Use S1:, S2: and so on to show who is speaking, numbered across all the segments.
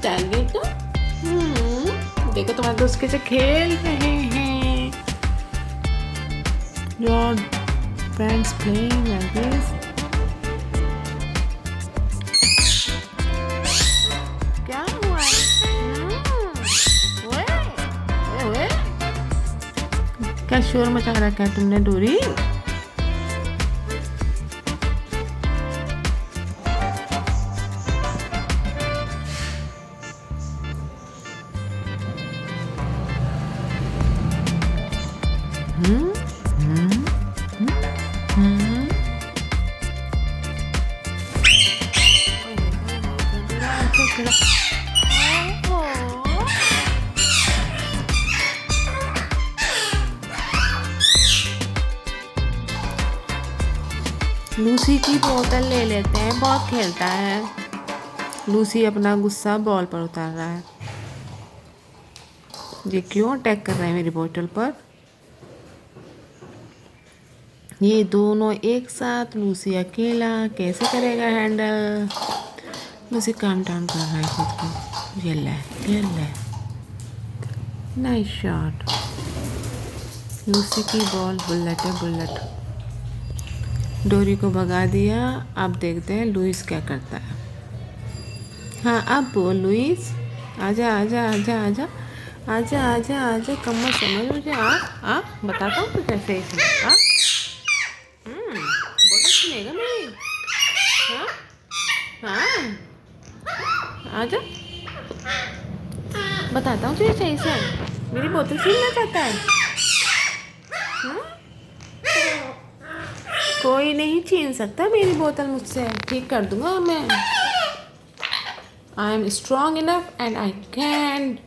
S1: जाएगा। देखो तुम्हारे दोस्त कैसे खेल रहे हैं। Your friends playing like this. क्या हुआ? ओए, क्या शोर मचा रखा है तुमने डोरी? लूसी की बोतल ले लेते हैं, बहुत खेलता है। लूसी अपना गुस्सा बॉल पर उतार रहा है। ये क्यों अटैक कर रहा है मेरी बोतल पर? ये दोनों एक साथ, लूसी अकेला कैसे करेगा हैंडल? लूसी काम डाउन कर रहा है खुद को। ये ले नाइस शॉट। लूसी की बॉल बुलेट है, बुलेट। डोरी को भगा दिया। अब देखते हैं लुइस क्या करता है। हाँ अब बोल लुइस, आजा आजा आजा आजा आजा आजा आजा, कमर समझ मुझे। आ बताता हूँ तुझे कैसे इसे। बोतल सुनेगा मेरी? हाँ आजा, बताता हूँ तुझे सही से। मेरी बोतल छीनना चाहता है। कोई नहीं छीन सकता मेरी बोतल मुझसे, ठीक कर दूंगा मैं। I am strong enough and I can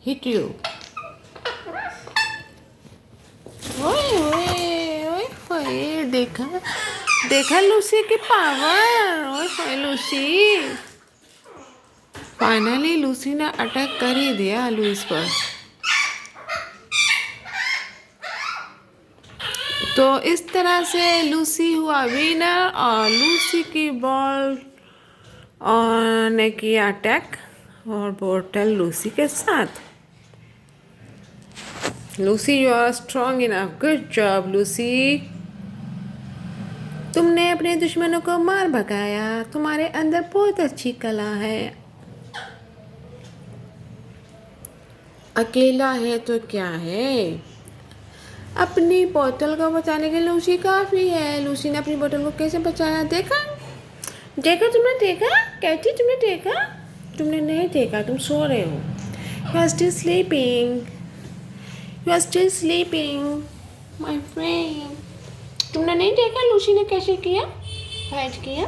S1: hit you. ओए ओए ओए ओए, देखा लूसी की पावर। ओए ओए लूसी, फाइनली लूसी ने अटैक कर ही दिया लुइस पर। तो इस तरह से लूसी हुआ विनर और लूसी की बॉल ने किया अटैक और बोतल लूसी के साथ। Lucy, you are strong enough, good job Lucy. तुमने अपने दुश्मनों को मार भगाया, तुम्हारे अंदर बहुत अच्छी कला है। अकेला है तो क्या है, अपनी बोतल को बचाने के लिए लूसी काफ़ी है। लूसी ने अपनी बोतल को कैसे बचाया, देखा देखा तुमने देखा, कहती तुमने देखा, तुमने नहीं देखा, तुम सो रहे हो। You are still sleeping, you are still sleeping my friend. तुमने नहीं देखा लूसी ने कैसे किया, फाइट किया।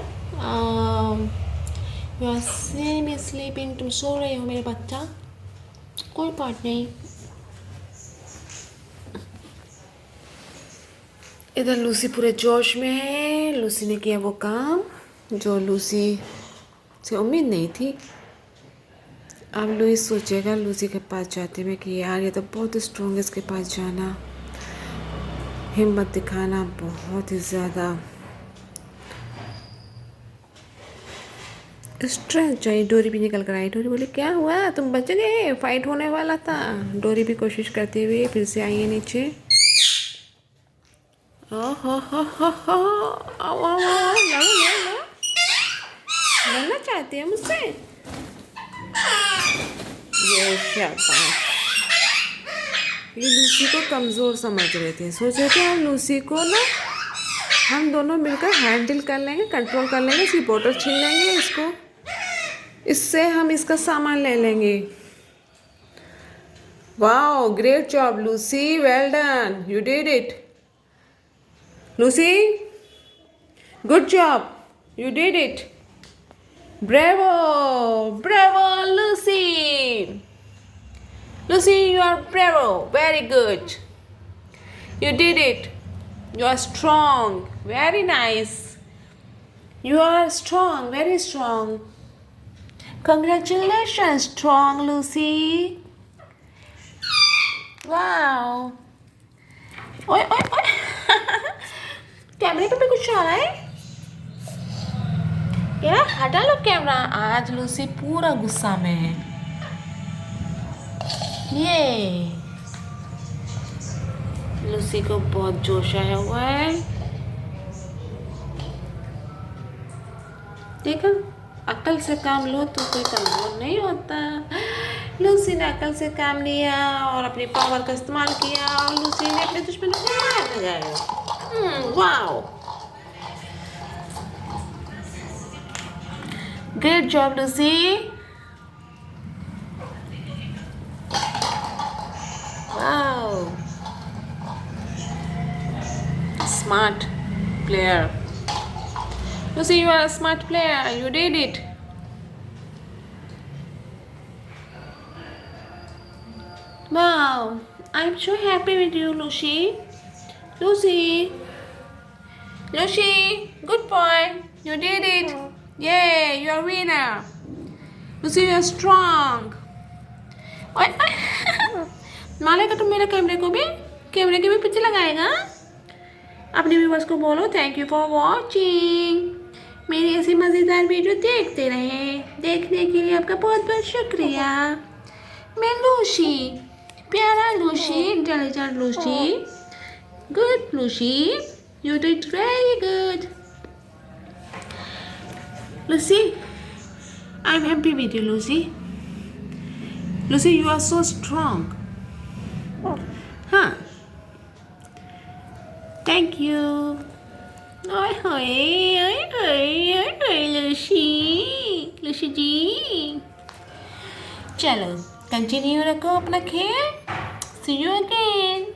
S1: यू आर सेम स्लीपिंग, तुम सो रहे हो मेरे बच्चा, कोई बात नहीं। इधर लूसी पूरे जोश में है। लूसी ने किया वो काम जो लूसी से उम्मीद नहीं थी। अब लुइस सोचेगा लूसी के पास जाते में कि यार ये तो बहुत स्ट्रॉन्ग है, इसके पास जाना, हिम्मत दिखाना बहुत ही ज़्यादा स्ट्रेंथ चाहिए। डोरी भी निकल कर आई। डोरी बोली क्या हुआ, तुम बच गए, फाइट होने वाला था। डोरी भी कोशिश करते हुए फिर से आई है नीचे। लड़ना चाहती है मुझसे, ये शाबाश। ये लूसी को कमज़ोर समझ रहे थे, सोच रहे थे हम लूसी को ना, हम दोनों मिलकर हैंडल कर लेंगे, कंट्रोल कर लेंगे, इसकी बोतल छीन लेंगे, इसको, इससे हम इसका सामान ले लेंगे। Wow, great job Lucy, well done, you did it Lucy, good job, you did it, bravo bravo Lucy, Lucy you are bravo, very good, you did it, you are strong, very nice, you are strong, very strong, congratulations strong Lucy, wow, ओए ओए ओए कैमरे पे भी कुछ आ रहा है क्या, हटा लो कैमरा। आज लूसी पूरा गुस्सा में है। ये लूसी को बहुत जोश आया हुआ है, देखा, अकल से काम लो तो कोई कमजोर नहीं होता। लूसी ने अकल से काम लिया और अपनी पावर का इस्तेमाल किया और लूसी ने अपने दुश्मनों को मार भगाया। Wow, great job Lucy, wow, smart player. Lucy, you are a smart player. You did it. Wow, I'm so happy with you, Lucy. Lucy, Lucy, good boy. You did it. Yay, you are winner. Lucy, you are strong. मालेगा तुम मेरे कैमरे के भी पीछे लगाएगा। अपने viewers को बोलो थैंक यू फॉर वॉचिंग। मेरी ऐसी मज़ेदार वीडियो देखते रहें। देखने के लिए आपका बहुत बहुत शुक्रिया। मैं लूसी, प्यारा Lucy, intelligent Lucy, good Lucy, you did very good Lucy, I am happy with you Lucy. Lucy, you are so strong. हाँ, थैंक यू। ओए होए ओए होए ओए होए लूसी, लूसी जी, चलो कंटिन्यू रखो अपना खेल। सी यू अगेन।